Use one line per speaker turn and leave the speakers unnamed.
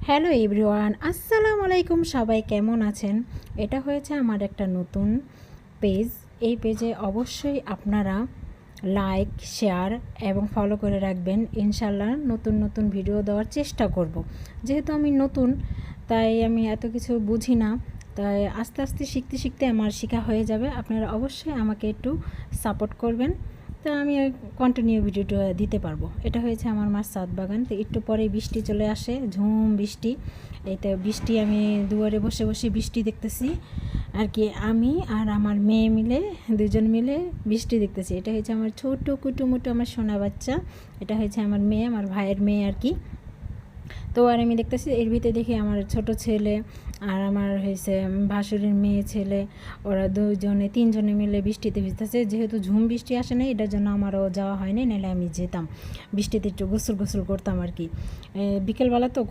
Hello everyone, আসসালামু আলাইকুম। সবাই কেমন আছেন? এটা হয়েছে আমার একটা নতুন পেজ। এই পেজে অবশ্যই আপনারা লাইক, শেয়ার এবং ফলো করে রাখবেন। ইনশাল্লাহ নতুন নতুন ভিডিও দেওয়ার চেষ্টা করব। যেহেতু আমি নতুন, তাই আমি এত কিছু বুঝি না, তাই আস্তে আস্তে শিখতে শিখতে আমার শেখা হয়ে যাবে। আপনারা অবশ্যই আমাকে একটু সাপোর্ট করবেন, তো আমি কন্টিনিউ ভিডিওটা দিতে পারবো। এটা হয়েছে আমার মার ছাদ বাগান। তো একটু পরে বৃষ্টি চলে আসে, ঝুম বৃষ্টি। এই তো বৃষ্টি, আমি দুয়ারে বসে বসে বৃষ্টি দেখতেছি আর কি। আমি আর আমার মেয়ে মিলে, দুজন মিলে বৃষ্টি দেখতেছি। এটা হয়েছে আমার ছোট কুটুমুটু আমার সোনা বাচ্চা। এটা হয়েছে আমার মেয়ে, আমার ভাইয়ের মেয়ে আর কি। তো আর আমি দেখতেছি এর ভিতরে দেখি আমার ছোট ছেলে আর আমার হয়েছে ভাসুরের মেয়ে ছেলে, ওরা দুজনে তিনজনে মিলে বৃষ্টিতে ভিজতেছে। যেহেতু ঝুম বৃষ্টি আসে না, এটার জন্য আমারও যাওয়া হয়নি, নাহলে আমি যেতাম বৃষ্টিতে, একটু গোসল গোসল করতাম আর কি। বিকেলবেলা তো